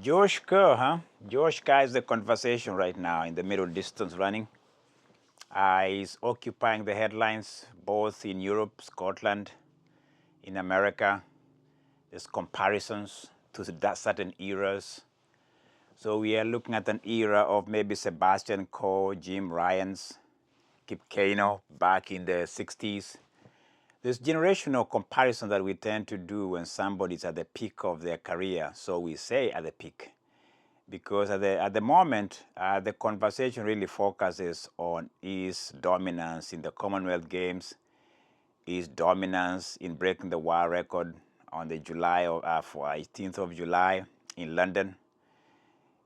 Josh Kerr, huh? Josh Kerr is the conversation right now in the middle distance running. He's occupying the headlines both in Europe, Scotland, in America. There's comparisons to certain eras. So we are looking at an era of maybe Sebastian Coe, Jim Ryans, Kip Keino back in the 60s. This generational comparison that we tend to do when somebody's at the peak of their career, so we say at the peak, because at the moment, the conversation really focuses on his dominance in the Commonwealth Games, his dominance in breaking the world record on the July for 18th of July in London.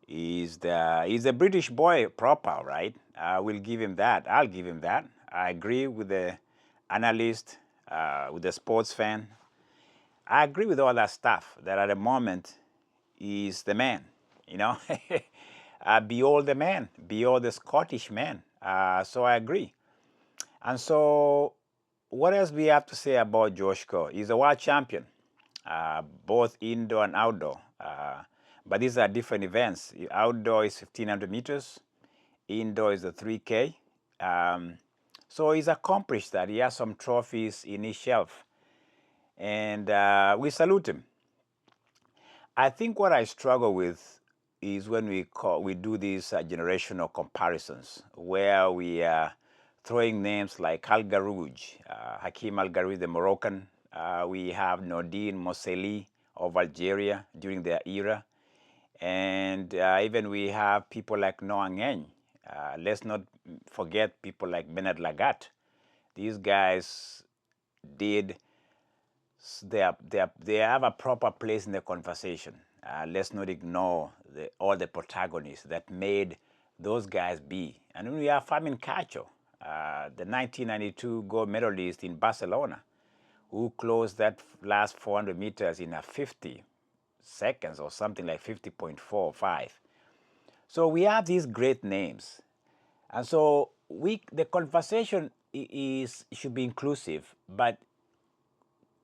He's a British boy proper, right? I will give him that. I'll give him that. I agree with the analyst, with the sports fan. I agree with all that stuff. That at the moment, he's the man. You know, behold the man, behold the Scottish man. So I agree. And so, what else we have to say about Josh Kerr? He's a world champion, both indoor and outdoor. But these are different events. Outdoor is 1500 meters, indoor is the 3K. So he's accomplished that. He has some trophies in his shelf. And we salute him. I think what I struggle with is when we do these generational comparisons, where we are throwing names like Al Garouj, Hakim Al Garouj, the Moroccan. We have Nordine Mousselli of Algeria during their era. And even we have people like Noah Ngeny. Let's not forget people like Bernard Lagat. These guys did, they have a proper place in the conversation. Let's not ignore all the protagonists that made those guys be. And then we have Famin Cacho, the 1992 gold medalist in Barcelona, who closed that last 400 meters in a 50 seconds or something like 50.45. So we have these great names. And so the conversation should be inclusive, but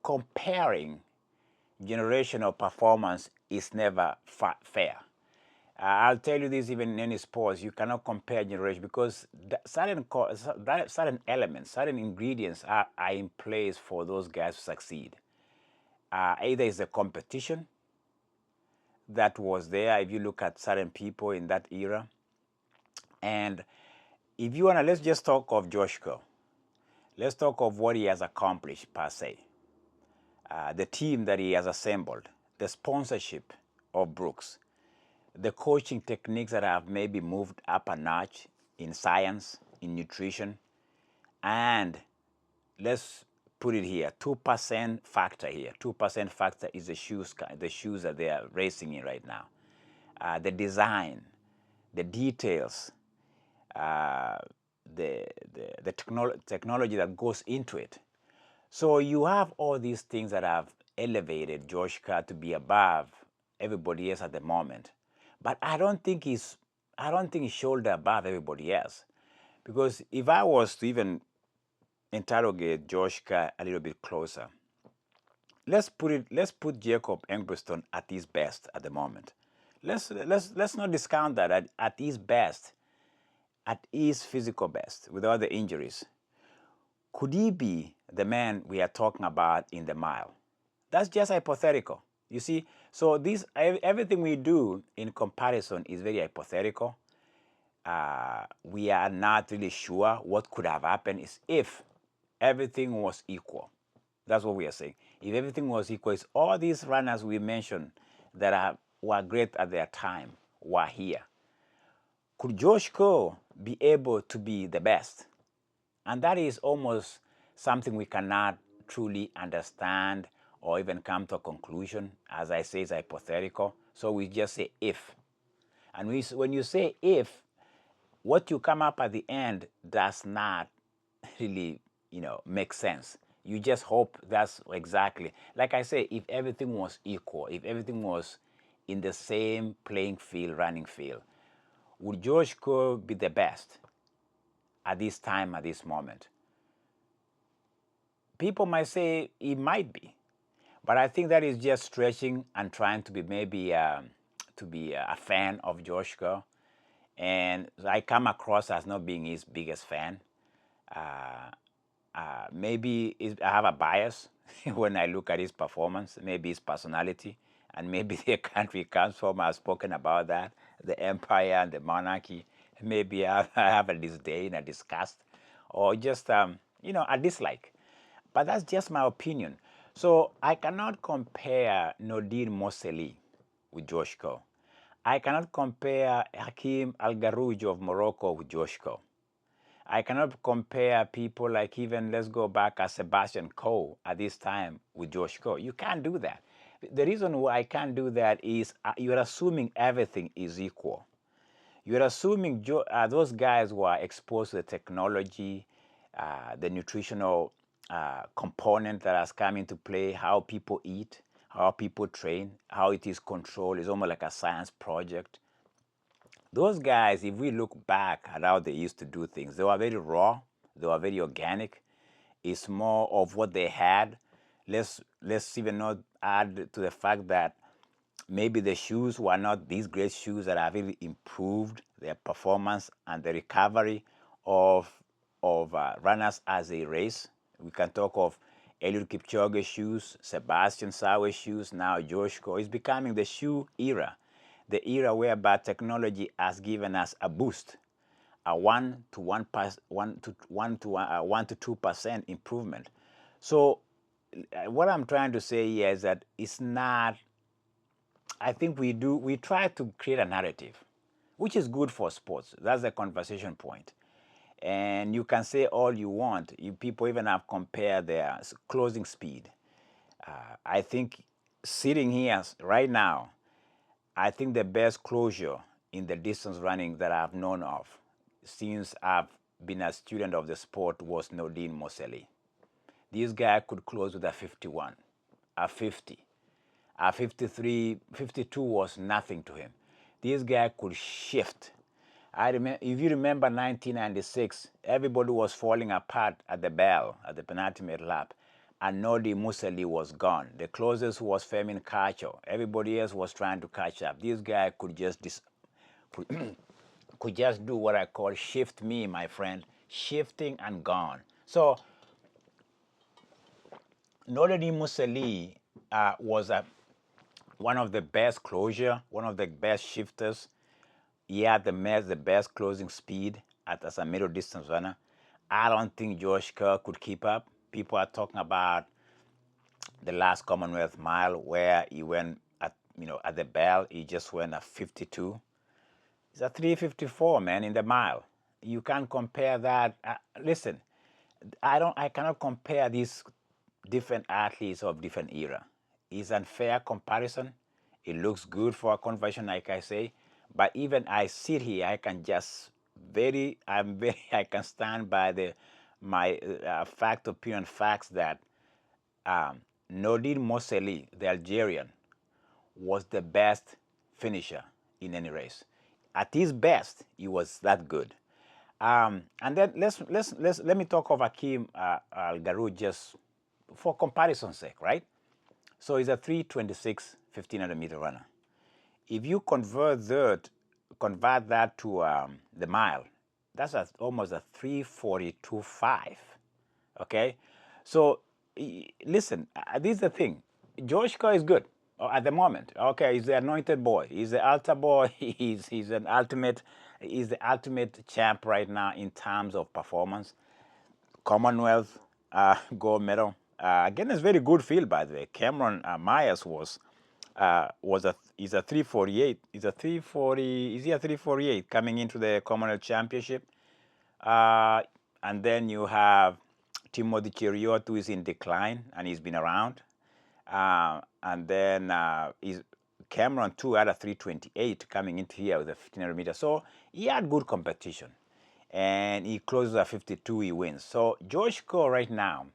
comparing generational performance is never fair. I'll tell you this, even in any sports, you cannot compare generation because certain elements, certain ingredients are in place for those guys to succeed. Either it's the competition that was there, if you look at certain people in that era. And if you want to, let's just talk of Josh Kerr. Let's talk of what he has accomplished per se. The team that he has assembled, the sponsorship of Brooks, the coaching techniques that have maybe moved up a notch in science, in nutrition, and let's put it here, 2% factor here. 2% factor is the shoes that they are racing in right now. The design, the details, the technology that goes into it. So you have all these things that have elevated Josh Kerr to be above everybody else at the moment. But I don't think he's shoulder above everybody else. Because if I was to even interrogate Josh Kerr a little bit closer, let's put Jacob Ingebrigsten at his best at the moment. Let's not discount that at his best, at his physical best, without the injuries. Could he be the man we are talking about in the mile? That's just hypothetical. You see, so everything we do in comparison is very hypothetical. We are not really sure what could have happened is if everything was equal. That's what we are saying. If everything was equal, it's all these runners we mentioned that were great at their time were here. Could Josh Kerr be able to be the best? And that is almost something we cannot truly understand or even come to a conclusion. As I say, it's hypothetical. So we just say if. And when you say if, what you come up at the end does not really, make sense. You just hope that's exactly. Like I say, if everything was equal, if everything was in the same playing field, running field, would Josh Kerr be the best at this time, at this moment? People might say he might be, but I think that is just stretching and trying to be maybe to be a fan of Josh Kerr, and I come across as not being his biggest fan. Maybe I have a bias when I look at his performance, maybe his personality, and maybe the country he comes from. I've spoken about that, the empire and the monarchy. Maybe I have a disdain, a disgust, or just a dislike. But that's just my opinion. So I cannot compare Nordin Mosseli with Josh Kerr. I cannot compare Hakim Al Garouj of Morocco with Josh Kerr. I cannot compare people like, even let's go back as Sebastian Coe at this time with Josh Kerr. You can't do that. The reason why I can't do that is you're assuming everything is equal. You're assuming those guys were exposed to the technology, the nutritional component that has come into play, how people eat, how people train, how it is controlled. It's almost like a science project. Those guys, if we look back at how they used to do things, they were very raw, they were very organic. It's more of what they had. Let's even not add to the fact that maybe the shoes were not these great shoes that have really improved their performance and the recovery of runners as a race. We can talk of Eliud Kipchoge shoes, Sebastian Sawe shoes, now Josh Kerr. It's becoming the shoe era, the era whereby technology has given us a boost, a 1 to 2% improvement. So what I'm trying to say here is that it's not. I think we try to create a narrative, which is good for sports. That's the conversation point. And you can say all you want. People even have compared their closing speed. I think sitting here right now, I think the best closure in the distance running that I've known of since I've been a student of the sport was Nordin Mosseli. This guy could close with a 51, a 50. A 53, 52 was nothing to him. This guy could shift. I remember, if you remember 1996, everybody was falling apart at the bell, at the penultimate lap, and Nordin Mosseli was gone. The closest was Fermin Kharcho. Everybody else was trying to catch up. This guy could just could just do what I call shift me, my friend, shifting and gone. So Nordin Mosseli was one of the best closure, one of the best shifters. He had the best closing speed as a middle distance runner. I don't think Josh Kerr could keep up. People are talking about the last Commonwealth mile where he went at the bell. He just went at 52. It's a 3:54, man, in the mile. You can't compare that. Listen, I cannot compare these different athletes of different era. It's an unfair comparison. It looks good for a conversion, like I say. But even I sit here, I can just I can stand by my opinion facts that Nordin Mosseli, the Algerian, was the best finisher in any race. At his best, he was that good. And then let me talk of Hakim Al Garouj just for comparison's sake, right? So he's a 3:26 1500 meter runner. If you convert that to the mile, that's almost a 3:42.5. Okay, so listen, this is the thing. Josh Kerr is good at the moment. Okay, he's the anointed boy. He's the altar boy. He's the ultimate champ right now in terms of performance. Commonwealth gold medal. Again, it's very good field, by the way. Cameron Myers he's a 3:48. He's a 3:40. Is he a 3:48 coming into the Commonwealth Championship? And then you have Timothy Cheruiyot, who is in decline and he's been around. And then Cameron too had a 3:28 coming into here with a 1500 meter. So he had good competition, and he closes at 52. He wins. So Josh Kerr right now,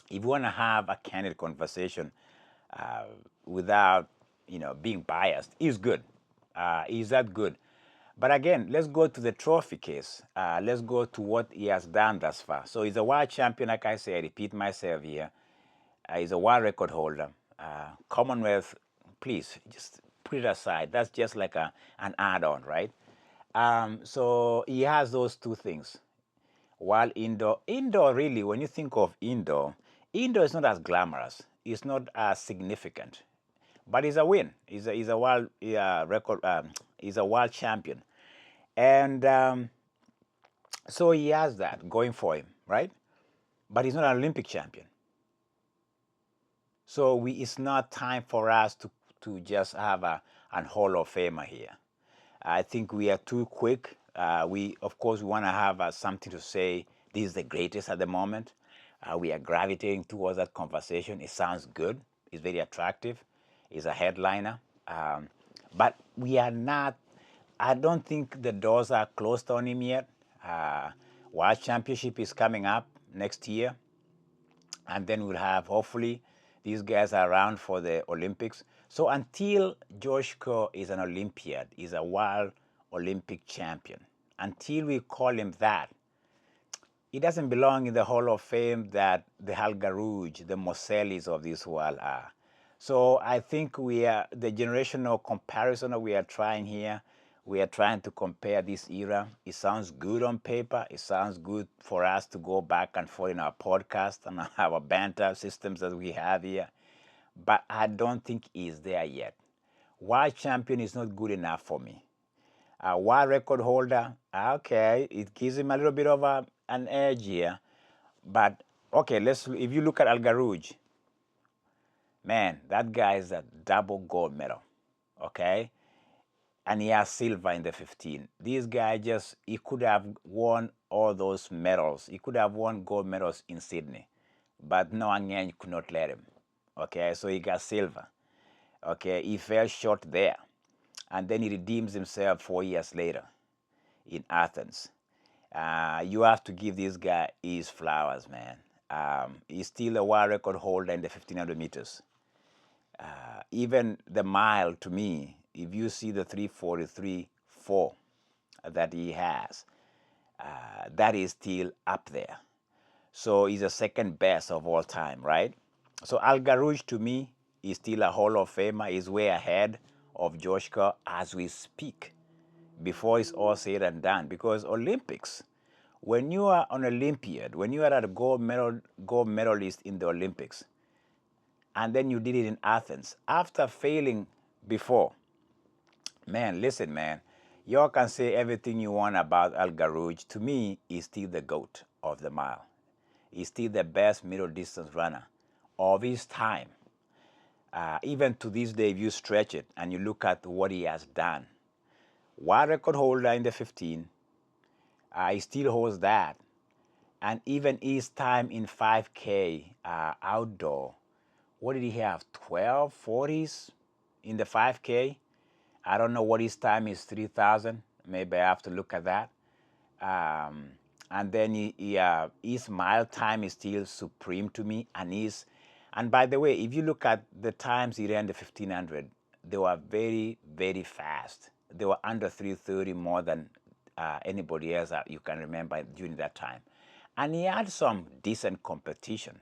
if you want to have a candid conversation without being biased, he's good. He's that good. But again, let's go to the trophy case. Let's go to what he has done thus far. So he's a world champion, like I say, I repeat myself here. He's a world record holder. Commonwealth, please, just put it aside. That's just like an add-on, right? So he has those two things. While indoor really, when you think of indoor is not as glamorous. It's not as significant, but it's a win. He's a world record. He's a world champion, and so he has that going for him, right? But he's not an Olympic champion. So it's not time for us to just have an Hall of Famer here. I think we are too quick. We, of course, we want to have something to say. This is the greatest at the moment. We are gravitating towards that conversation. It sounds good. It's very attractive. It's a headliner. But we are not, I don't think the doors are closed on him yet. World Championship is coming up next year. And then we'll have, hopefully, these guys are around for the Olympics. So until Josh Kerr is an Olympiad, is a world Olympic champion, until we call him that, he doesn't belong in the Hall of Fame that the Hal Guerrouj, the Mosellis of this world are. So I think we are, the generational comparison that we are trying here, we are trying to compare this era. It sounds good on paper. It sounds good for us to go back and forth in our podcast and our banter systems that we have here. But I don't think he's there yet. World champion is not good enough for me. A world record holder, okay, it gives him a little bit of an edge here. But okay, if you look at Al Guerrouj, man, that guy is a double gold medal, okay? And he has silver in the 15. This guy he could have won all those medals. He could have won gold medals in Sydney, but no, Nguyen could not let him. Okay, so he got silver. Okay, he fell short there. And then he redeems himself 4 years later in Athens. You have to give this guy his flowers, man. He's still a world record holder in the 1500 meters. Even the mile, to me, if you see the 3:43.4 that he has, that is still up there. So he's the second best of all time, right? So Al Guerrouj, to me, is still a Hall of Famer. He's way ahead of Josh Kerr as we speak, before it's all said and done. Because Olympics, when you are an Olympiad, when you are a gold medalist in the Olympics, and then you did it in Athens, after failing before, man, listen, man, you can say everything you want about Al Guerrouj. To me, he's still the GOAT of the mile. He's still the best middle distance runner of his time. Even to this day, if you stretch it and you look at what he has done, world record holder in the 15, he still holds that. And even his time in 5K outdoor, what did he have? 12:40s in the 5K? I don't know what his time is, 3,000. Maybe I have to look at that. And then his mile time is still supreme to me. And by the way, if you look at the times he ran the 1500, they were very, very fast. They were under 3:30 more than anybody else that you can remember during that time. And he had some decent competition.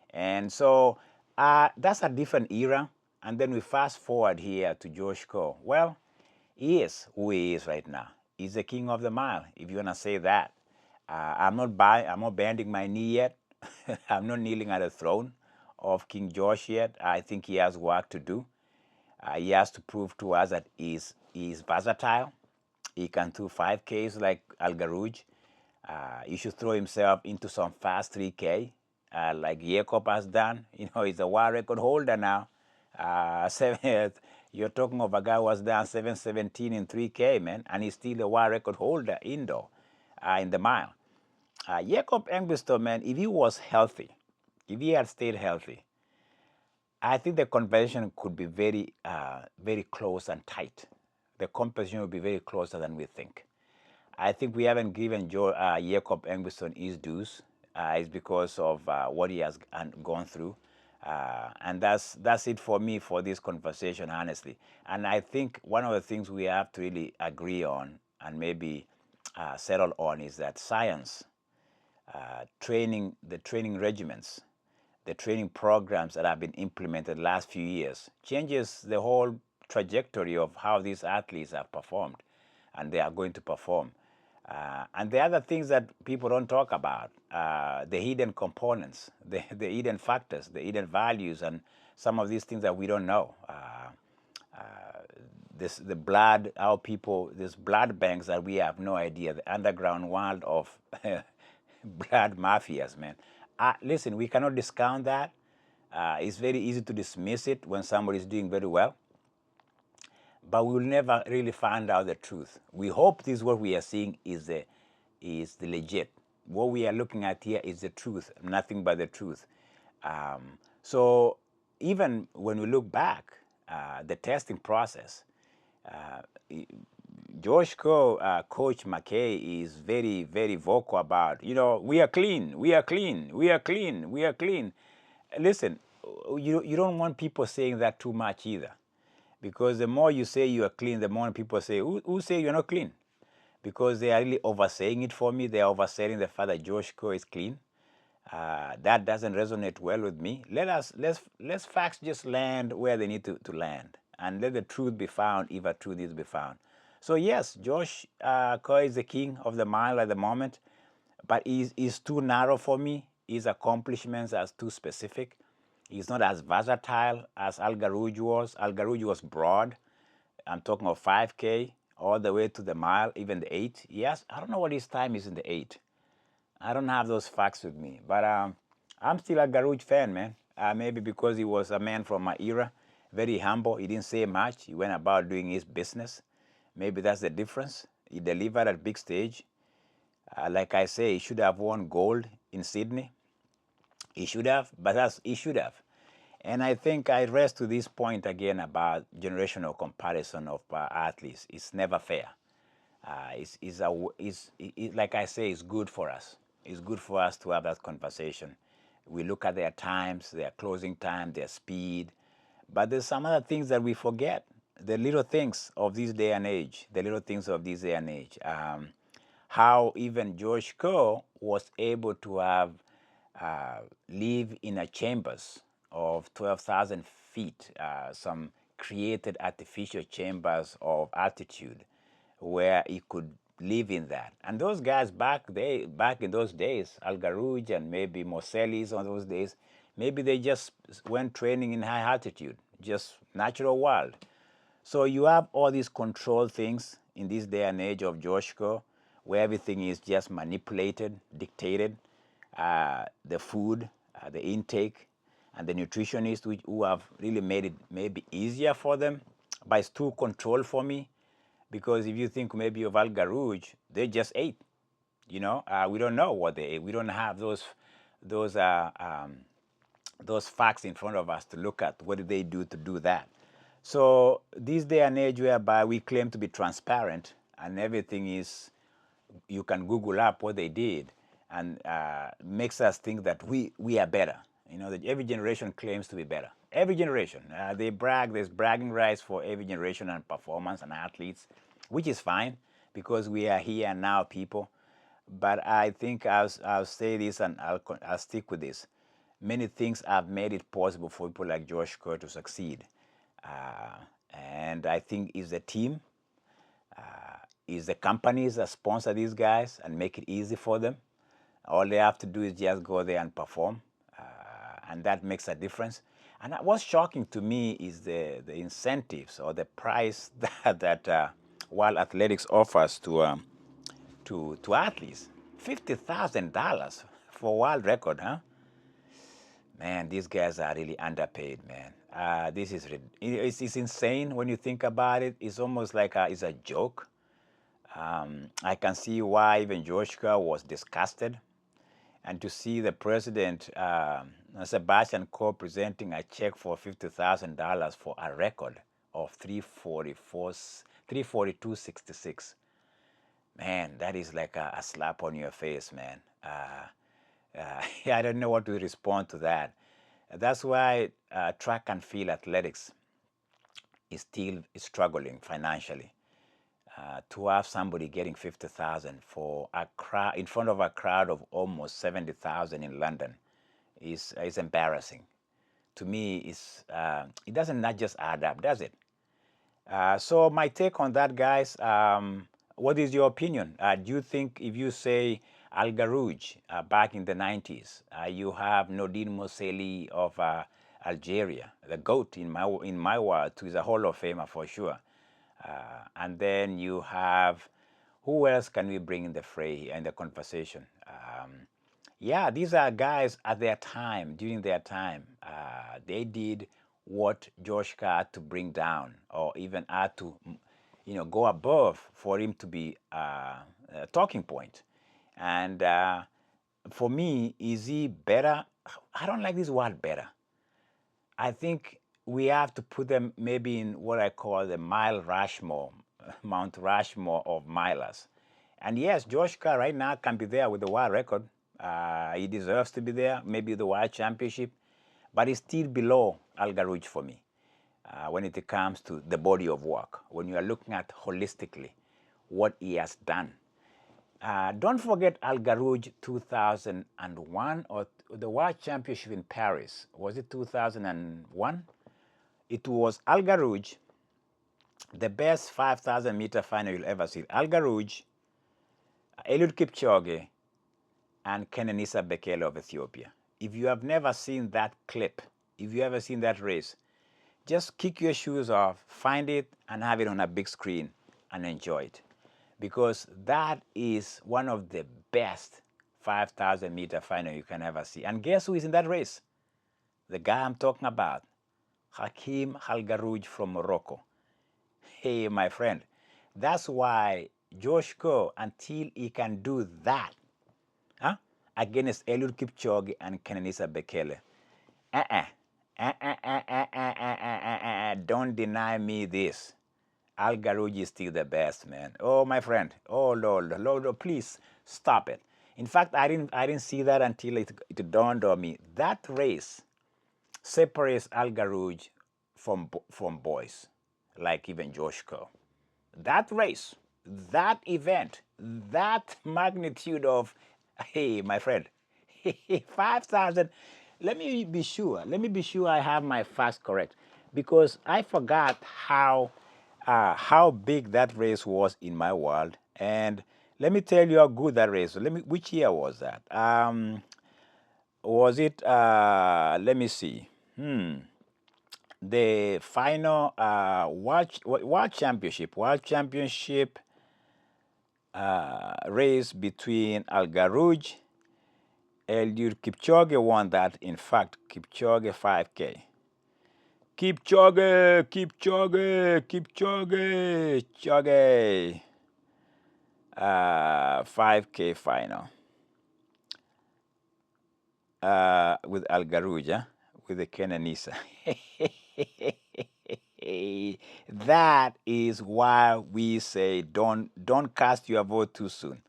And so that's a different era. And then we fast forward here to Josh Kerr. Well, he is who he is right now. He's the king of the mile, if you want to say that. I'm not bending my knee yet. I'm not kneeling at the throne of King Josh yet. I think he has work to do. He has to prove to us that he's versatile. He can do 5Ks like Al Guerrouj. He should throw himself into some fast 3K, like Jakob has done. You know, he's a world record holder now. You're talking of a guy who has done 7:17 in 3K, man, and he's still a world record holder indoor in the mile. Jakob Ingebrigsten, man, if he was healthy, if he had stayed healthy, I think the conversation could be very, very close and tight. The competition will be very closer than we think. I think we haven't given Jakob Ingebrigtsen his dues. It's because of what he has gone through. And that's it for me for this conversation, honestly. And I think one of the things we have to really agree on and maybe settle on is that science, the training regimens, the training programs that have been implemented the last few years changes the whole trajectory of how these athletes have performed, and they are going to perform. And the other things that people don't talk about, the hidden components, the hidden factors, the hidden values, and some of these things that we don't know. The blood, our people, these blood banks that we have no idea, the underground world of blood mafias, man. Listen, we cannot discount that. It's very easy to dismiss it when somebody is doing very well, but we will never really find out the truth. We hope this what we are seeing is the legit. What we are looking at here is the truth, nothing but the truth. So even when we look back, the testing process, Josh Coach McKay is very, very vocal about, we are clean, we are clean, we are clean, we are clean. Listen, you don't want people saying that too much either. Because the more you say you are clean, the more people say, who say you're not clean? Because they are really oversaying it for me. They are oversaying the fact that Josh Kerr is clean. That doesn't resonate well with me. Let's facts just land where they need to land, and let the truth be found if a truth is to be found. So yes, Josh Kerr is the king of the mile at the moment, but he's too narrow for me. His accomplishments are too specific. He's not as versatile as Guerrouj was. Guerrouj was broad. I'm talking of 5K all the way to the mile, even the 8. Yes, I don't know what his time is in the 8. I don't have those facts with me, but I'm still a Guerrouj fan, man. Maybe because he was a man from my era, very humble. He didn't say much. He went about doing his business. Maybe that's the difference. He delivered at big stage. Like I say, he should have won gold in Sydney. He should have, but he should have. And I think I rest to this point again about generational comparison of athletes. It's never fair. Like I say, it's good for us. It's good for us to have that conversation. We look at their times, their closing time, their speed. But there's some other things that we forget. The little things of this day and age. The little things of this day and age. How even Josh Kerr was able to have live in a chambers of 12,000 feet, some created artificial chambers of altitude where he could live in that. And those guys back in those days, Guerrouj and maybe Mosellis on those days, maybe they just went training in high altitude, just natural world. So you have all these control things in this day and age of Josh Kerr, where everything is just manipulated, dictated. The food, the intake, and the nutritionists who have really made it maybe easier for them, but it's too controlled for me. Because if you think maybe of Guerrouj, they just ate. We don't know what they ate. We don't have those facts in front of us to look at. What did they do to do that? So this day and age whereby we claim to be transparent and everything is, you can Google up what they did, and makes us think that we are better. That every generation claims to be better. Every generation. They brag, there's bragging rights for every generation and performance and athletes, which is fine because we are here and now people. But I think I'll say this and I'll stick with this. Many things have made it possible for people like Josh Kerr to succeed. And I think it's the team, it's the companies that sponsor these guys and make it easy for them. All they have to do is just go there and perform. And that makes a difference. And what's shocking to me is the incentives or the price that World Athletics offers to athletes. $50,000 for world record, huh? Man, these guys are really underpaid, man. This is it's insane when you think about it. It's almost like it's a joke. I can see why even Josh Kerr was disgusted. And to see the president, Sebastian Coe, presenting a check for $50,000 for a record of 342.66. Man, that is like a slap on your face, man. I don't know what to respond to that. That's why track and field athletics is still struggling financially. To have somebody getting 50,000 for a crowd in front of a crowd of almost 70,000 in London is embarrassing. To me, it doesn't not just add up, does it? So my take on that, guys, what is your opinion? Do you think if you say Al Guerrouj back in the 90s, you have Nordine Mouseli of Algeria, the GOAT in my world, who is a Hall of Famer for sure. And then you have, who else can we bring in the fray in the conversation? Yeah, these are guys at their time, during their time. They did what Josh had to bring down, or even had to, go above for him to be a talking point. And for me, is he better? I don't like this word better. I think we have to put them maybe in what I call the mile Rushmore, Mount Rushmore of milers. And yes, Josh Kerr right now can be there with the world record. He deserves to be there, maybe the world championship, but he's still below Al Guerrouj for me when it comes to the body of work. When you are looking at holistically what he has done. Don't forget Al Guerrouj 2001 or the World Championship in Paris. Was it 2001? It was Al Guerrouj, the best 5,000 meter final you'll ever see. Al Guerrouj, Eliud Kipchoge, and Kenenisa Bekele of Ethiopia. If you have never seen that clip, if you ever seen that race, just kick your shoes off, find it, and have it on a big screen and enjoy it. Because that is one of the best 5,000 meter final you can ever see. And guess who is in that race? The guy I'm talking about, Hakim Al Guerrouj from Morocco. Hey, my friend, that's why Josh Kerr, until he can do that, against Eliud Kipchoge and Kenenisa Bekele, don't deny me this. Al Guerrouj is still the best, man. Oh, my friend. Oh, Lord, please stop it. In fact, I didn't see that until it dawned on me. That race separates Al Guerrouj from boys, like even Josh Kerr. That race, that event, that magnitude of, hey, my friend, 5,000. Let me be sure I have my facts correct, because I forgot how big that race was in my world. And let me tell you how good that race was. Which year was that? Was it, let me see. The final World Championship race between Al Guerrouj. Eliud Kipchoge won that. In fact, Kipchoge 5K. Kipchoge. 5K final. With Al Guerrouj, with the Kenenisa. That is why we say don't cast your vote too soon.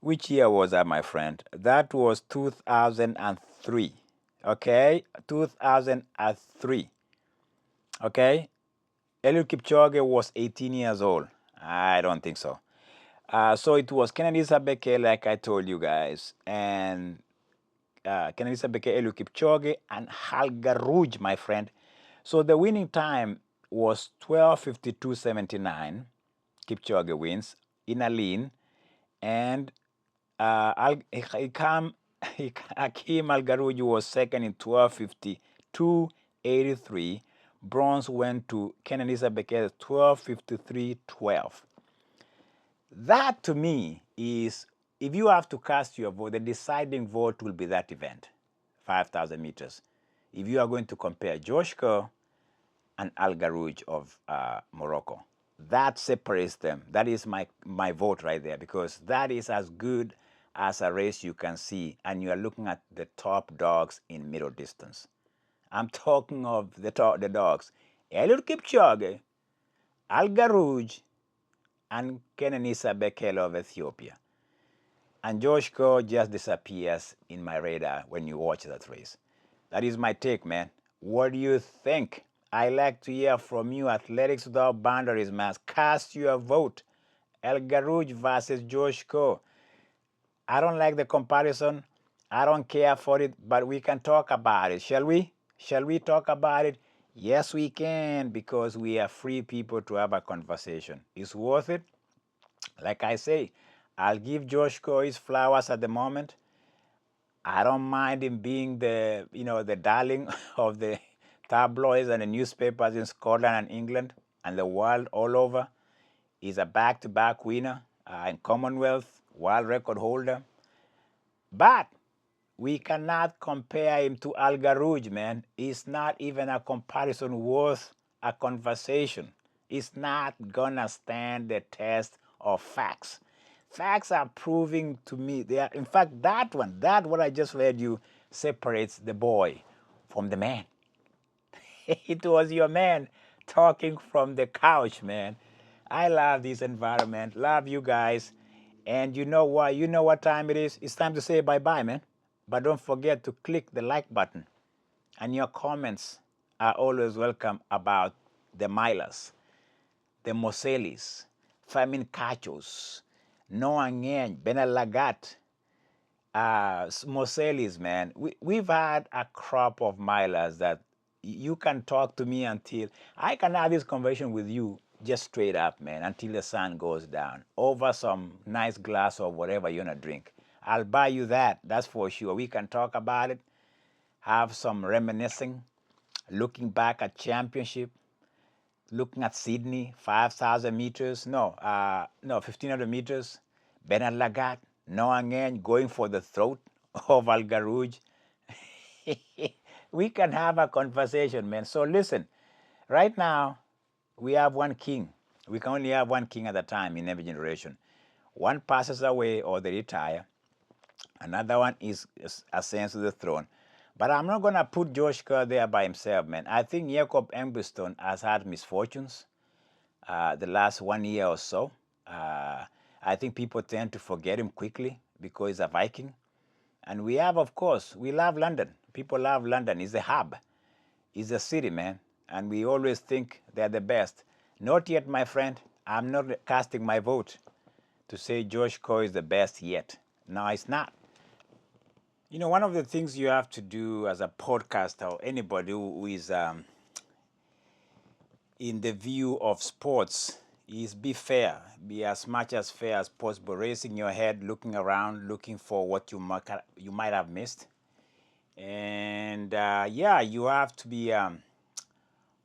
Which year was that, my friend? That was 2003. Okay, 2003. Okay, Eliud Kipchoge was 18 years old. I don't think so. So it was Kenenisa Bekele, like I told you guys, and Kenenisa Bekele, Eliud Kipchoge, and Al Guerrouj, my friend. So the winning time was 12:52.79. Kipchoge wins in a lean, and Hakim Al Guerrouj was second in 12:52.83. Bronze went to Kenenisa Bekele 12:53.12. That to me is, if you have to cast your vote, the deciding vote will be that event, 5,000 meters. If you are going to compare Josh Kerr and Al Guerrouj of Morocco, that separates them. That is my vote right there, because that is as good as a race you can see, and you are looking at the top dogs in middle distance. I'm talking of the dogs: Eliud Kipchoge, Al Guerrouj, and Kenenisa Bekele of Ethiopia. And Josh Kerr just disappears in my radar when you watch that race. That is my take, man. What do you think? I like to hear from you. Athletics Without Boundaries, man. Cast your vote. Al Guerrouj versus Josh Kerr. I don't like the comparison. I don't care for it, but we can talk about it. Shall we? Shall we talk about it? Yes, we can, because we are free people to have a conversation. It's worth it. Like I say, I'll give Josh his flowers at the moment. I don't mind him being the darling of the tabloids and the newspapers in Scotland and England and the world all over. He's a back-to-back winner in Commonwealth, world record holder. But we cannot compare him to Al Guerrouj, man. It's not even a comparison worth a conversation. It's not gonna stand the test of facts. Facts are proving to me they are, in fact, that what I just read you separates the boy from the man. It was your man talking from the couch, man. I love this environment. Love you guys. And you know what? You know what time it is? It's time to say bye-bye, man. But don't forget to click the like button. And your comments are always welcome about the milers, the Moselis, Famin Cachos, Noah Ngeny, Benalagat, Moselis, man. We've had a crop of milers that you can talk to me until I can have this conversation with you just straight up, man, until the sun goes down over some nice glass of whatever you're gonna drink. I'll buy you that, that's for sure. We can talk about it, have some reminiscing, looking back at championship, looking at Sydney, 5,000 meters, no, 1,500 meters, Bernard Lagat, Noah Ngeny going for the throat of Al Guerrouj. We can have a conversation, man. So listen, right now, we have one king. We can only have one king at a time in every generation. One passes away or they retire. Another one is ascends to the throne. But I'm not going to put Josh Kerr there by himself, man. I think Jakob Ingebrigsten has had misfortunes the last 1 year or so. I think people tend to forget him quickly because he's a Viking. And we have, of course, we love London. People love London. It's a hub. It's a city, man. And we always think they're the best. Not yet, my friend. I'm not casting my vote to say Josh Kerr is the best yet. No, it's not. You know, one of the things you have to do as a podcaster or anybody who is in the view of sports is be fair, be as much as fair as possible, raising your head, looking around, looking for what you might have missed. And yeah, you have to be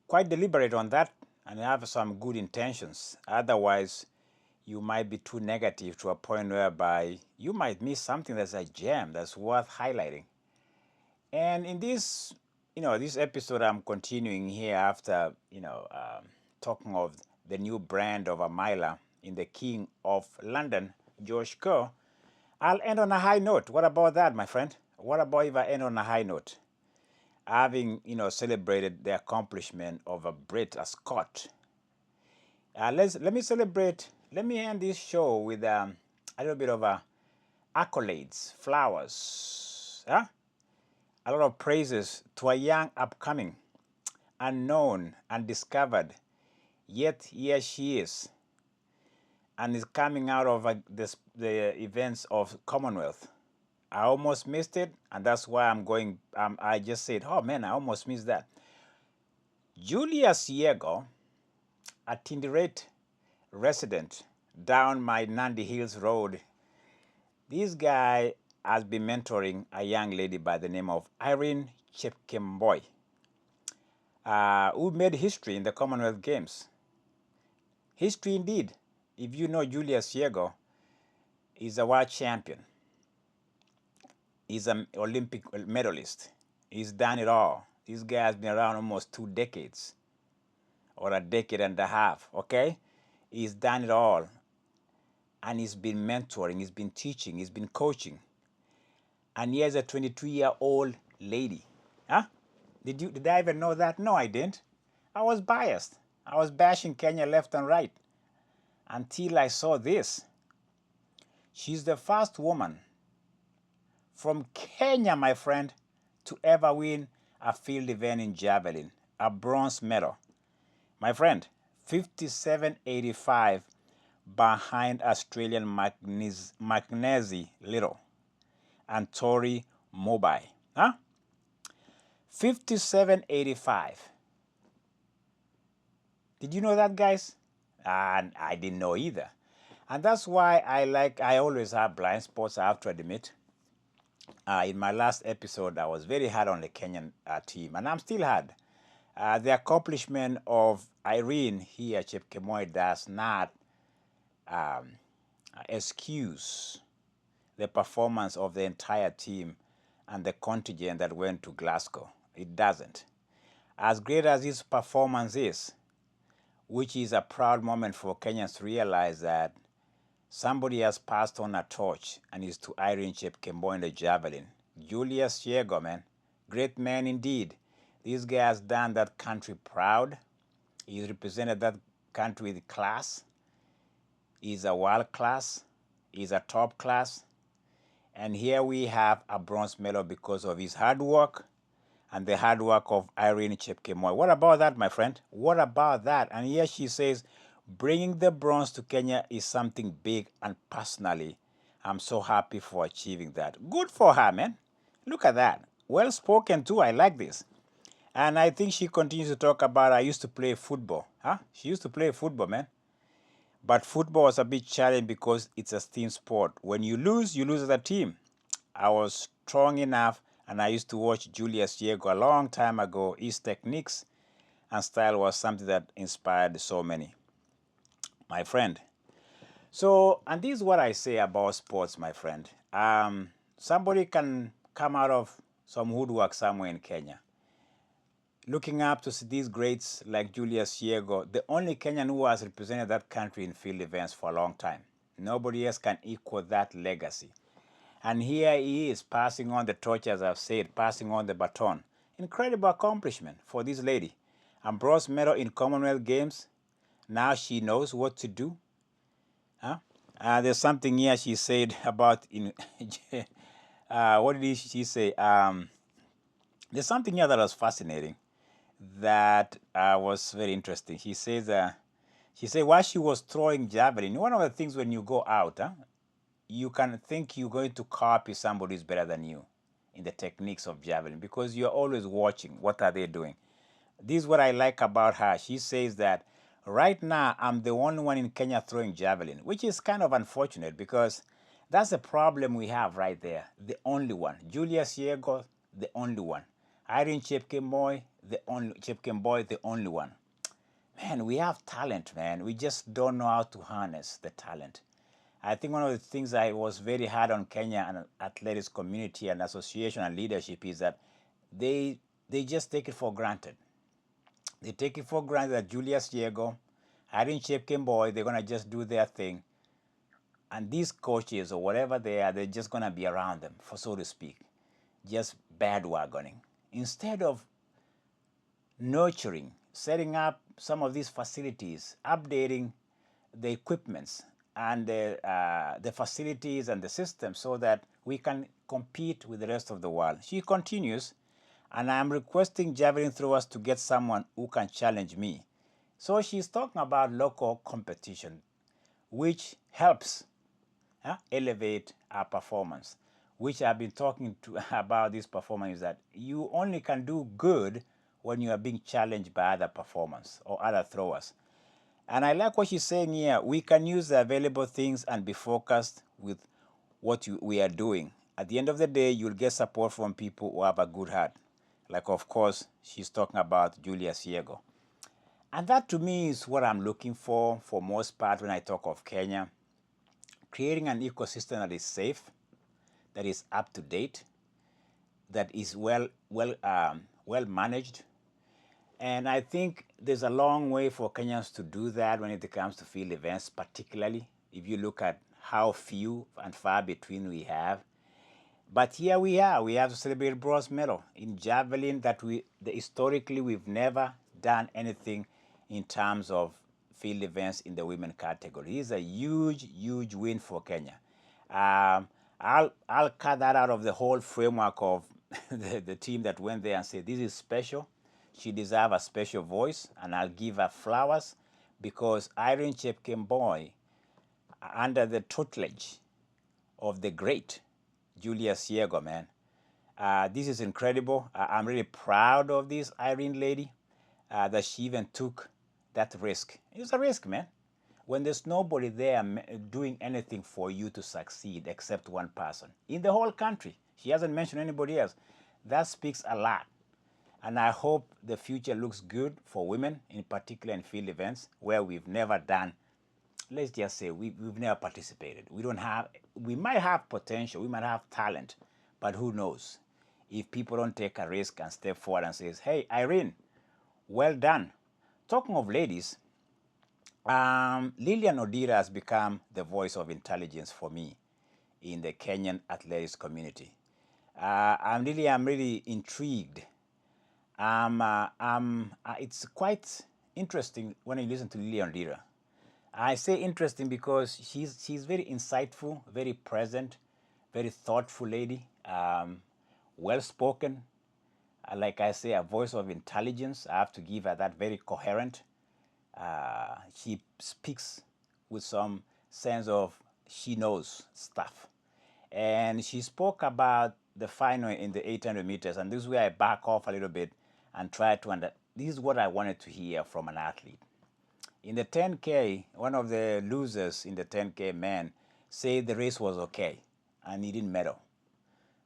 quite deliberate on that and have some good intentions. Otherwise, you might be too negative to a point whereby you might miss something that's a gem that's worth highlighting. And in this, this episode, I'm continuing here after, talking of the new brand of a miler in the King of London, Josh Kerr. I'll end on a high note. What about that, my friend? What about if I end on a high note? Having, celebrated the accomplishment of a Brit, a Scot. Let me celebrate. Let me end this show with a little bit of accolades, flowers, huh? A lot of praises to a young, upcoming, unknown, undiscovered, yet here she is, and is coming out of the events of Commonwealth. I almost missed it, and that's why I'm going. I just said, oh man, I almost missed that. Julia Siego, a Tinderet resident down my Nandi Hills Road. This guy has been mentoring a young lady by the name of Irene Jepkemboi, who made history in the Commonwealth Games. History indeed. If you know Julia Siego, is a world champion. He's an Olympic medalist. He's done it all. This guy has been around almost 2 decades, or a decade and a half, okay? He's done it all. And he's been mentoring, he's been teaching, he's been coaching. And here's a 22-year-old lady. Huh? Did I even know that? No, I didn't. I was biased. I was bashing Kenya left and right until I saw this. She's the first woman from Kenya, my friend, to ever win a field event in javelin, a bronze medal. My friend, 57.85 behind Australian Mackenzie Little and Tori Mobai. Huh? 57.85. Did you know that, guys? And I didn't know either. And that's why I always have blind spots, I have to admit. In my last episode, I was very hard on the Kenyan team, and I'm still hard. The accomplishment of Irene here, Jepkemboi, does not um, excuse the performance of the entire team and the contingent that went to Glasgow. It doesn't. As great as this performance is, which is a proud moment for Kenyans to realize that somebody has passed on a torch, and it's to Irene Jepkemboi in the javelin. Julius Yego, man, great man indeed. This guy has done that country proud. He's represented that country with class. He's a world class. He's a top class. And here we have a bronze medal because of his hard work and the hard work of Irene Jepkemboi. What about that, my friend? What about that? And here she says, bringing the bronze to Kenya is something big, and personally, I'm so happy for achieving that. Good for her, man. Look at that. Well spoken too. I like this. And I think she continues to talk about, I used to play football. Huh? She used to play football, man. But football was a bit challenging because it's a team sport. When you lose as a team. I was strong enough, and I used to watch Julius Yego a long time ago. His techniques and style was something that inspired so many, my friend. So, and this is what I say about sports, my friend. Somebody can come out of some woodwork somewhere in Kenya, looking up to these greats like Julius Yego, the only Kenyan who has represented that country in field events for a long time. Nobody else can equal that legacy. And here he is passing on the torch, as I've said, passing on the baton. Incredible accomplishment for this lady. A bronze medal in Commonwealth Games. Now she knows what to do. Huh? There's something here she said about in what did she say? There's something here that was fascinating, that was very interesting. She said while she was throwing javelin, one of the things when you go out, you can think you're going to copy somebody who's better than you in the techniques of javelin, because you're always watching what are they doing. This is what I like about her. She says that right now I'm the only one in Kenya throwing javelin, which is kind of unfortunate because that's the problem we have right there. The only one. Julius Yego, the only one. Irene Jepkemboi, the only one. Man, we have talent, man. We just don't know how to harness the talent. I think one of the things I was very hard on Kenya and athletics community and association and leadership is that they just take it for granted. They take it for granted that Julius Yego, Irene Jepkemboi, they're going to just do their thing. And these coaches or whatever they are, they're just going to be around them, for so to speak, just bandwagoning. Instead of nurturing, setting up some of these facilities, updating the equipments and the facilities and the systems so that we can compete with the rest of the world. She continues, and I'm requesting javelin throwers to get someone who can challenge me. So she's talking about local competition, which helps elevate our performance, which I've been talking to about this performance, is that you only can do good when you are being challenged by other performers or other throwers. And I like what she's saying here. We can use the available things and be focused with what we are doing. At the end of the day, you'll get support from people who have a good heart. Like, of course, she's talking about Julius Yego. And that to me is what I'm looking for most part when I talk of Kenya. Creating an ecosystem that is safe, that is up to date, that is well managed. And I think there's a long way for Kenyans to do that when it comes to field events, particularly if you look at how few and far between we have. But here we are. We have to celebrate bronze medal in javelin that historically we've never done anything in terms of field events in the women category. It's a huge, huge win for Kenya. I'll cut that out of the whole framework of the team that went there and say this is special. She deserves a special voice, and I'll give her flowers because Irene Jepkemboi, under the tutelage of the great Julius Yego, man, this is incredible. I'm really proud of this Irene lady, that she even took that risk. It's a risk, man. When there's nobody there doing anything for you to succeed except one person in the whole country, she hasn't mentioned anybody else. That speaks a lot. And I hope the future looks good for women, in particular in field events where we've never done, let's just say we've never participated. We might have potential, we might have talent, but who knows? If people don't take a risk and step forward and says, hey, Irene, well done. Talking of ladies, Lilian Odira has become the voice of intelligence for me in the Kenyan athletics community. I'm really intrigued. It's quite interesting when you listen to Lilian Odira. I say interesting because she's very insightful, very present, very thoughtful lady, well-spoken. Like I say, a voice of intelligence. I have to give her that, very coherent. She speaks with some sense of she knows stuff. And she spoke about the final in the 800 meters, and this is where I back off a little bit and try to this is what I wanted to hear from an athlete. In the 10K, one of the losers in the 10K man said the race was okay, and he didn't medal.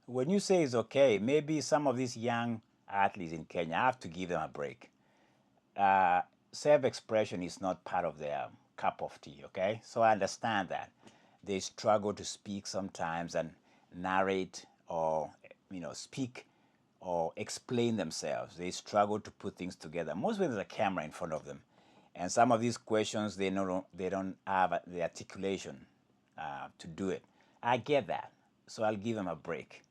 When you say it's okay, maybe some of these young athletes in Kenya, I have to give them a break. Self-expression is not part of their cup of tea, okay? So I understand that. They struggle to speak sometimes and narrate or, speak or explain themselves. They struggle to put things together. Most when there's a camera in front of them. And some of these questions, they don't have the articulation to do it. I get that, so I'll give them a break.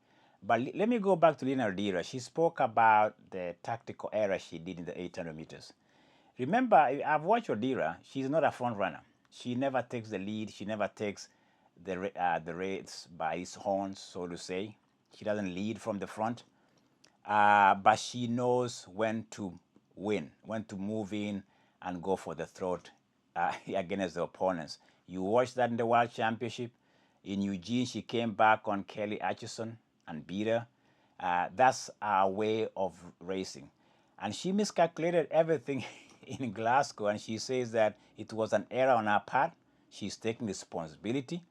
But let me go back to Lina Odira. She spoke about the tactical error she did in the 800 meters. Remember, I've watched Odira. She's not a front runner. She never takes the lead. She never takes the race by its horns, so to say. She doesn't lead from the front. But she knows when to win, when to move in and go for the throat against the opponents. You watched that in the World Championship. In Eugene, she came back on Kelly Atchison and beat her. That's our way of racing. And she miscalculated everything in Glasgow, and she says that it was an error on her part. She's taking responsibility.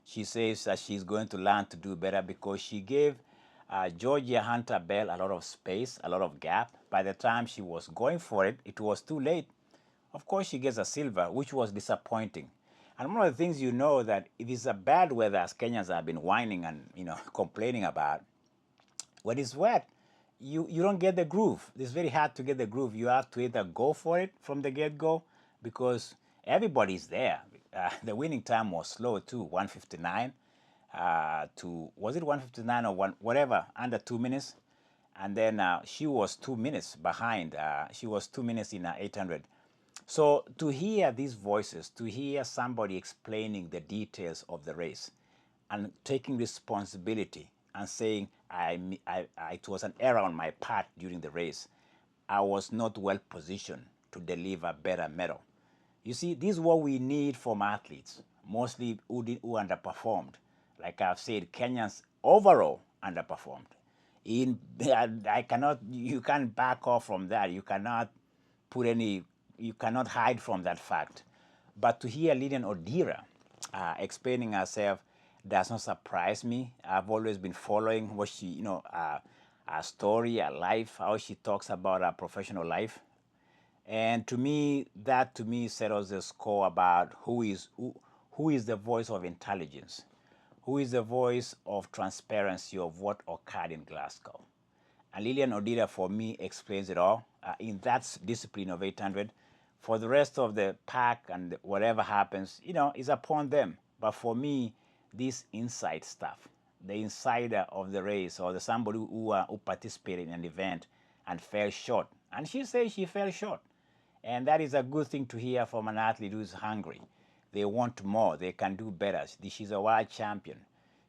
She says that she's going to learn to do better because she gave Georgia Hunter Bell a lot of space, a lot of gap. By the time she was going for it, it was too late. Of course, she gets a silver, which was disappointing. And one of the things you know that if it's a bad weather, as Kenyans have been whining and complaining about, when it's wet, you don't get the groove. It's very hard to get the groove. You have to either go for it from the get-go because everybody's there. The winning time was slow too, 159 was it 159 or whatever, under 2 minutes. And then she was 2 minutes behind. She was 2 minutes in 800. So to hear these voices, to hear somebody explaining the details of the race and taking responsibility and saying, it was an error on my part during the race. I was not well positioned to deliver better medal. You see, this is what we need from athletes, mostly who underperformed. Like I've said, Kenyans overall underperformed. You can't back off from that. You cannot hide from that fact. But to hear Lilian Odira explaining herself does not surprise me. I've always been following what she, her story, her life, how she talks about her professional life. And to me, that settles the score about who is the voice of intelligence, who is the voice of transparency of what occurred in Glasgow. And Lilian Odira, for me, explains it all in that discipline of 800. For the rest of the pack and whatever happens, is upon them. But for me, this inside stuff, the insider of the race or somebody who participated in an event and fell short. And she says she fell short. And that is a good thing to hear from an athlete who's hungry. They want more. They can do better. She's a world champion.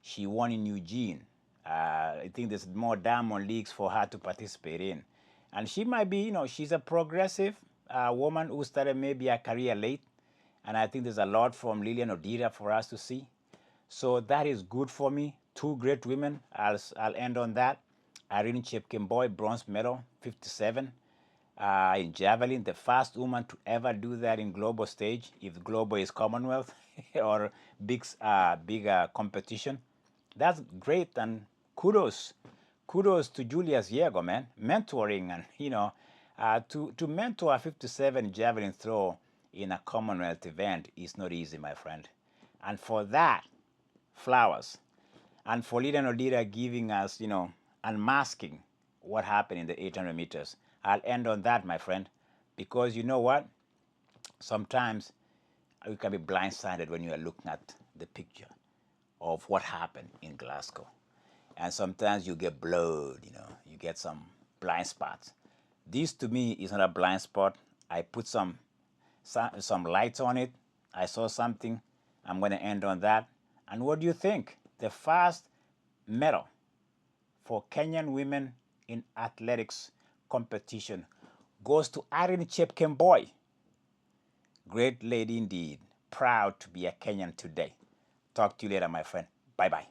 She won in Eugene. I think there's more diamond leagues for her to participate in. And she might be, she's a progressive woman who started maybe a career late. And I think there's a lot from Lilian Odira for us to see. So that is good for me. Two great women. I'll end on that. Irene Jepkemboi, bronze medal, 57. in javelin, the first woman to ever do that in global stage, if global is Commonwealth or big competition. That's great, and kudos to Julius Diego, man, mentoring, and to mentor a 57 javelin throw in a Commonwealth event is not easy, my friend. And for that, flowers. And for Lida Nodira giving us, unmasking what happened in the 800 meters. I'll end on that, my friend, because you know what? Sometimes you can be blindsided when you are looking at the picture of what happened in Glasgow. And sometimes you get blurred, you get some blind spots. This to me is not a blind spot. I put some lights on it. I saw something. I'm going to end on that. And what do you think? The first medal for Kenyan women in athletics competition goes to Irene Jepkemboi. Great lady indeed. Proud to be a Kenyan today. Talk to you later, my friend. Bye-bye.